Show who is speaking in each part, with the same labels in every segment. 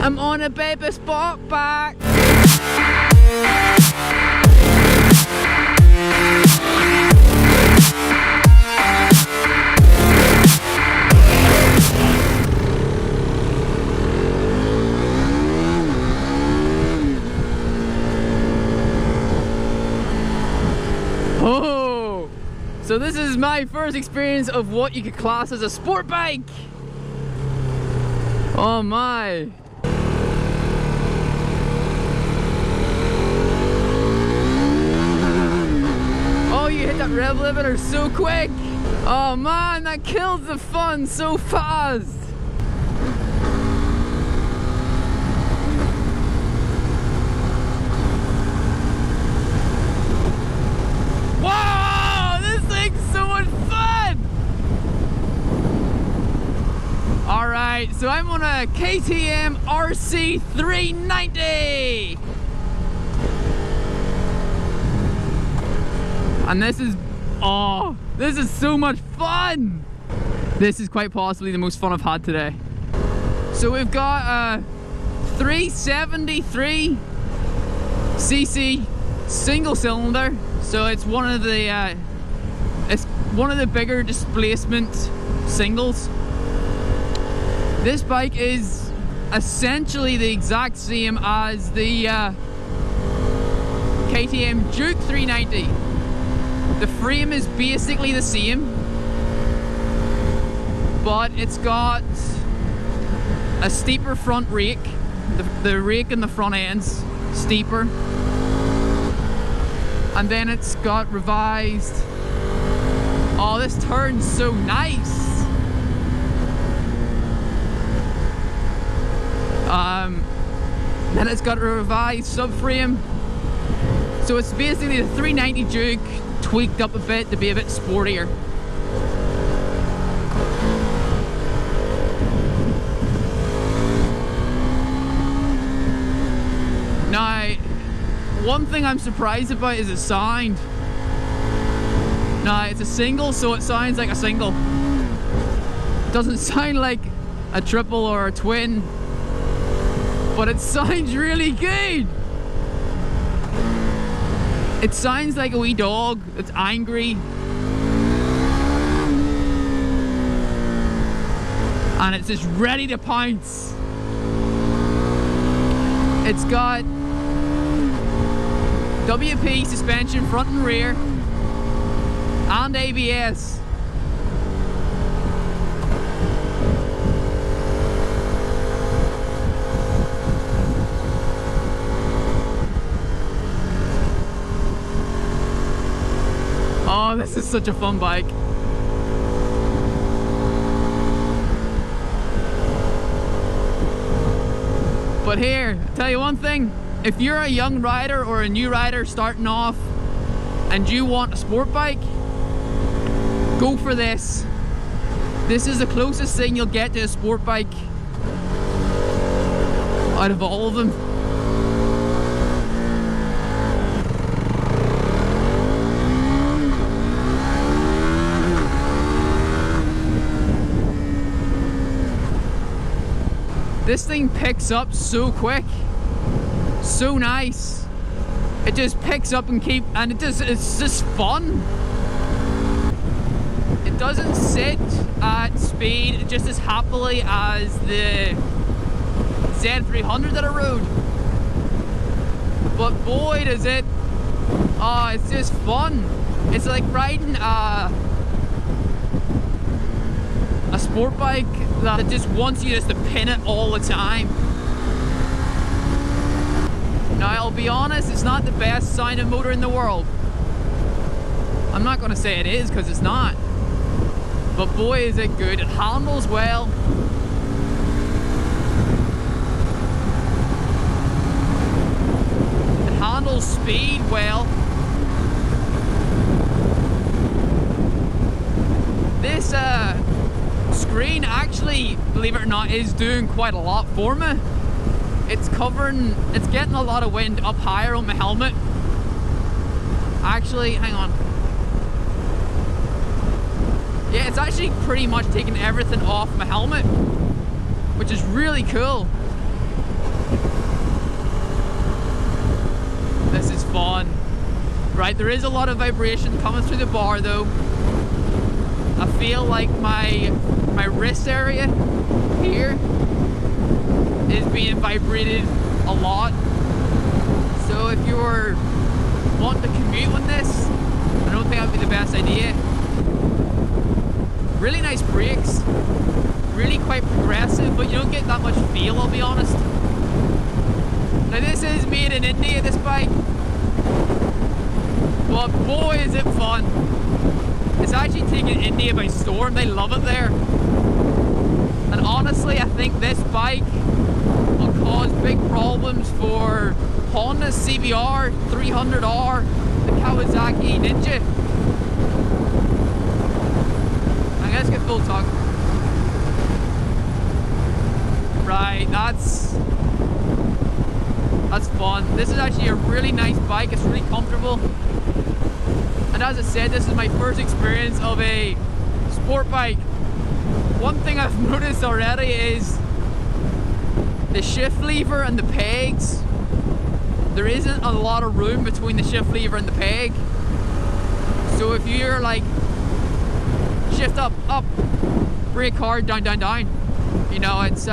Speaker 1: I'm on a baby SportBike. Oh, so this is my first experience of what you could class as a sport bike. Oh my. Oh, you hit that rev limiter so quick. Oh man, that kills the fun so fast. Wow, this thing's so much fun. Alright, so I'm on a KTM RC390. And this is so much fun. This is quite possibly the most fun I've had today. So we've got a 373cc single cylinder. So it's one of the bigger displacement singles. This bike is essentially the exact same as the KTM Duke 390. The frame is basically the same, but it's got a steeper front rake. The rake in the front end's steeper. And then it's got revised. Oh, this turns so nice. Then it's got a revised subframe. So it's basically the 390 Duke tweaked up a bit to be a bit sportier. Now, one thing I'm surprised about is the sound. Now, it's a single, so it sounds like a single. It doesn't sound like a triple or a twin, but it sounds really good. It sounds like a wee dog that's angry. And it's just ready to pounce. It's got WP suspension front and rear and ABS. Oh, this is such a fun bike. But here, I'll tell you one thing. If you're a young rider or a new rider starting off and you want a sport bike, go for this. This is the closest thing you'll get to a sport bike out of all of them. This thing picks up so quick, so nice. It just picks up and it's just fun. It doesn't sit at speed just as happily as the Z300 that I rode. But boy does it, it's just fun. It's like riding a sport bike that just wants you just to pin it all the time. Now, I'll be honest, it's not the best sounding motor in the world. I'm not going to say it is, because it's not. But boy is it good. It handles well. It handles speed well. This screen actually, believe it or not, is doing quite a lot for me. It's getting a lot of wind up higher on my helmet. Actually, hang on. Yeah, it's actually pretty much taking everything off my helmet, which is really cool. This is fun. Right, there is a lot of vibration coming through the bar though. I feel like my wrist area here is being vibrated a lot. So if you're wanting to commute on this, I don't think that would be the best idea. Really nice brakes, really quite progressive, but you don't get that much feel, I'll be honest. Now this is made in India, this bike, but boy is it fun. It's actually taken India by storm, they love it there. And honestly, I think this bike will cause big problems for Honda's CBR 300R, the Kawasaki Ninja. I guess get full talk. Right, that's fun. This is actually a really nice bike. It's really comfortable. And as I said, this is my first experience of a sport bike. One thing I've noticed already is the shift lever and the pegs. There isn't a lot of room between the shift lever and the peg. So if you're like shift up, up, brake hard, down, down, down, you know, it's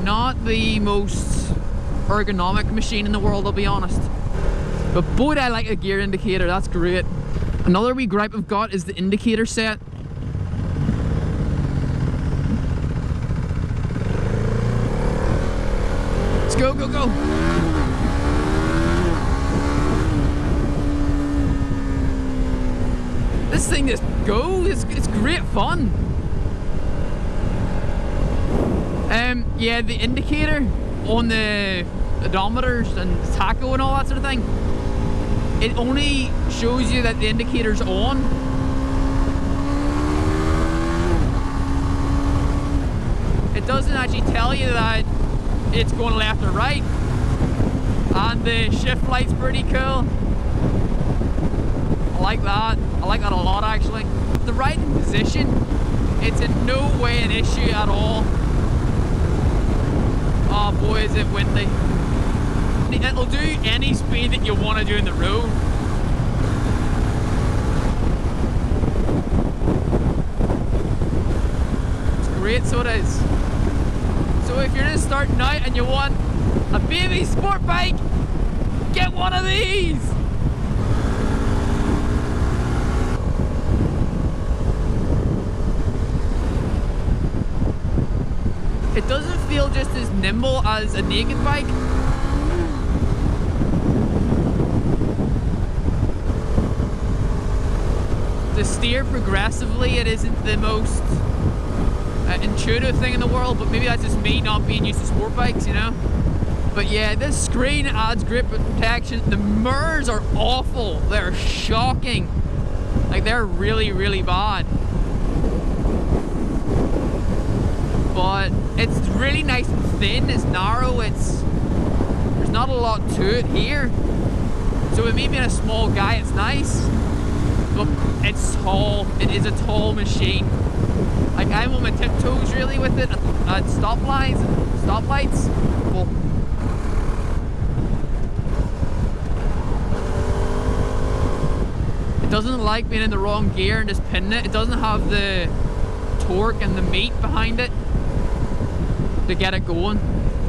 Speaker 1: not the most ergonomic machine in the world, I'll be honest. But boy, I like a gear indicator, that's great. Another wee gripe I've got is the indicator set. Let's go, go, go. This thing just goes, it's great fun. Yeah, the indicator on the odometers and tacho and all that sort of thing, it only shows you that the indicator's on. It doesn't actually tell you that it's going left or right. And the shift light's pretty cool. I like that. I like that a lot actually. The riding position, it's in no way an issue at all. Oh boy, is it windy. It'll do any speed that you want to do in the road. It's great, so it is. So if you're just starting out and you want a baby sport bike, get one of these! It doesn't feel just as nimble as a naked bike. To steer progressively, it isn't the most intuitive thing in the world, but maybe that's just me not being used to sport bikes, you know? But yeah, this screen adds grip protection. The mirrors are awful. They're shocking. Like, they're really, really bad. But it's really nice and thin, it's narrow, there's not a lot to it here. So with me being a small guy, it's nice. But it's tall, it is a tall machine. Like, I'm on my tiptoes really with it at stoplights. Well, it doesn't like being in the wrong gear and just pinning it. It doesn't have the torque and the meat behind it to get it going.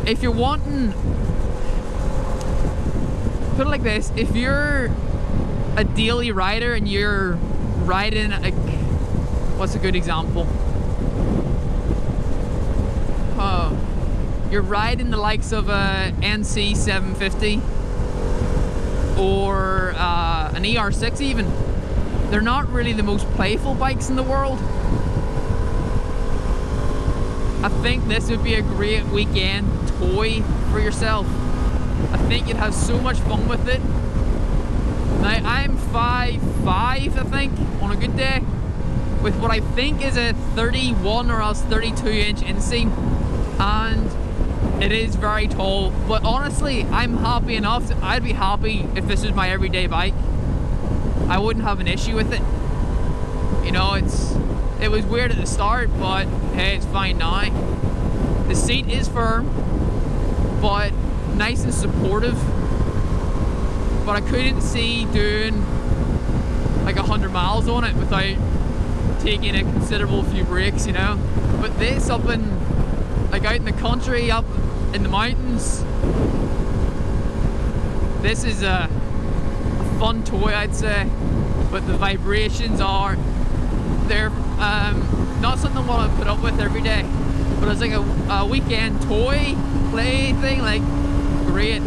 Speaker 1: If you're wanting, put it like this, if you're a daily rider and you're riding like, what's a good example? You're riding the likes of a NC 750 or an ER6 even. They're not really the most playful bikes in the world. I think this would be a great weekend toy for yourself. I think you'd have so much fun with it. Now, I'm 5'5", I think, on a good day, with what I think is a 31 or else 32-inch inseam, and it is very tall. But honestly, I'm happy enough. I'd be happy if this was my everyday bike. I wouldn't have an issue with it. You know, it was weird at the start, but hey, it's fine now. The seat is firm, but nice and supportive, but I couldn't see doing like 100 miles on it without taking a considerable few breaks, you know. But this up in, like out in the country, up in the mountains, this is a fun toy, I'd say. But the vibrations are, they're not something I want to put up with every day, but it's like a weekend toy play thing, like great.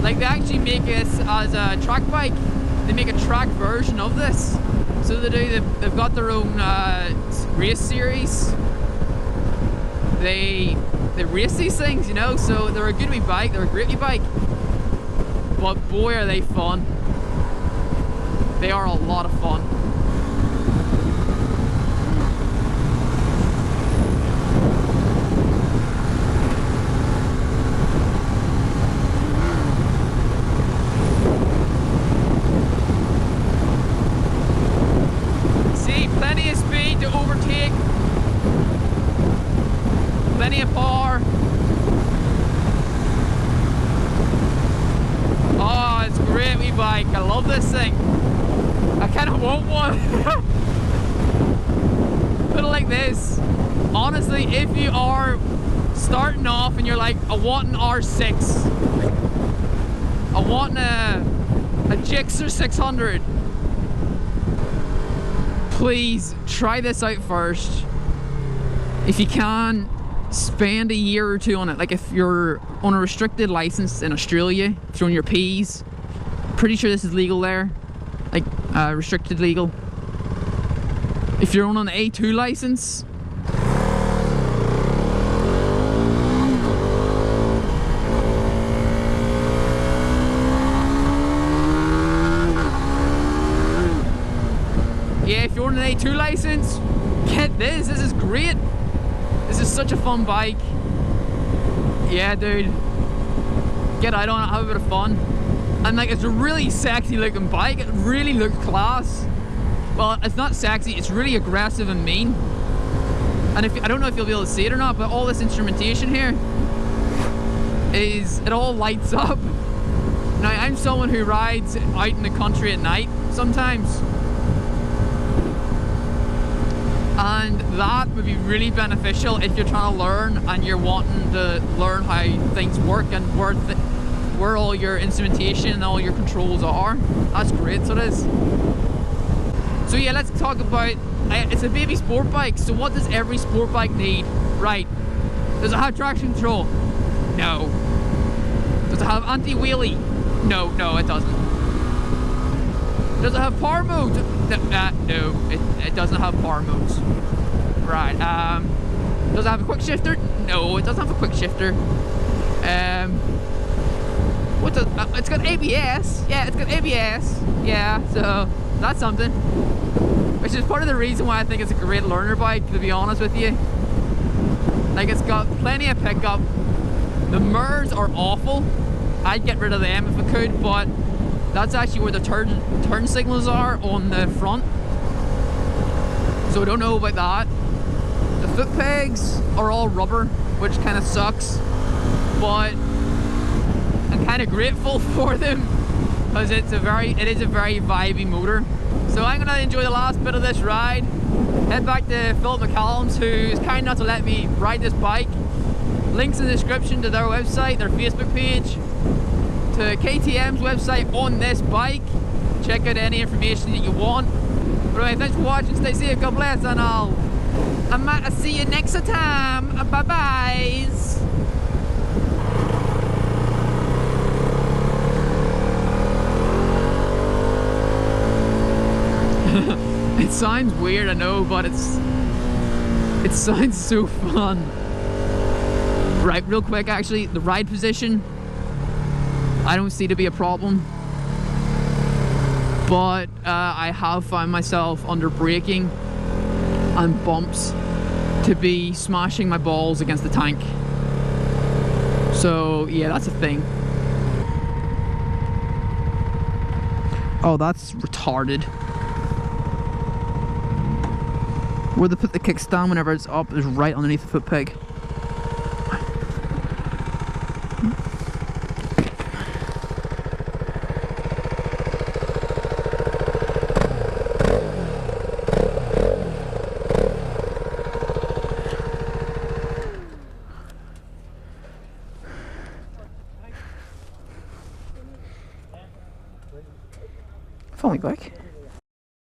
Speaker 1: Like they actually make this as a track bike. They make a track version of this. So they've got their own race series. They race these things, you know, so they're a good wee bike, they're a great wee bike. But boy are they fun. They are a lot of fun. See, plenty of speed to overtake. Plenty of power. Oh, it's a great wee bike. I love this thing. I kind of want one. Put it like this. Honestly, if you are starting off and you're like, I want an R6, I want a Gixxer 600, please try this out first. If you can, spend a year or two on it. Like if you're on a restricted license in Australia, if you're on your P's, pretty sure this is legal there, like restricted legal. If you're on an A2 license, yeah, if you're on an A2 license, get this. This is great. This is such a fun bike. Yeah, dude. Get out on it, have a bit of fun. And like, it's a really sexy looking bike. It really looks class. Well, it's not sexy, it's really aggressive and mean. And if I don't know if you'll be able to see it or not, but all this instrumentation here is, it all lights up. Now, I'm someone who rides out in the country at night sometimes. And that would be really beneficial if you're trying to learn and you're wanting to learn how things work and where all your instrumentation and all your controls are. That's great, so it is. So yeah, let's talk about, it's a baby sport bike, so what does every sport bike need? Right, does it have traction control? No. Does it have anti-wheelie? No, it doesn't. Does it have power mode? No, it doesn't have power modes. Right, does it have a quick shifter? No, it doesn't have a quick shifter. What does, it's got ABS. Yeah, it's got ABS. Yeah, so that's something. Which is part of the reason why I think it's a great learner bike, to be honest with you. Like, it's got plenty of pickup. The mirrors are awful. I'd get rid of them if I could, but that's actually where the turn signals are on the front. So I don't know about that. The foot pegs are all rubber, which kind of sucks, but I'm kind of grateful for them because it is a very vibey motor. So I'm gonna enjoy the last bit of this ride. Head back to Philip McCallum's, who's kind enough to let me ride this bike. Links in the description to their website, their Facebook page, to KTM's website on this bike. Check out any information that you want. But anyway, thanks for watching, stay safe, God bless, and I'll see you next time. Bye byes. It sounds weird, I know, but it sounds so fun. Right, real quick, actually, the ride position, I don't see to be a problem, but I have found myself under braking and bumps to be smashing my balls against the tank. So yeah, that's a thing. Oh, that's retarded. Where they put the kickstand whenever it's up is right underneath the foot peg.
Speaker 2: only back.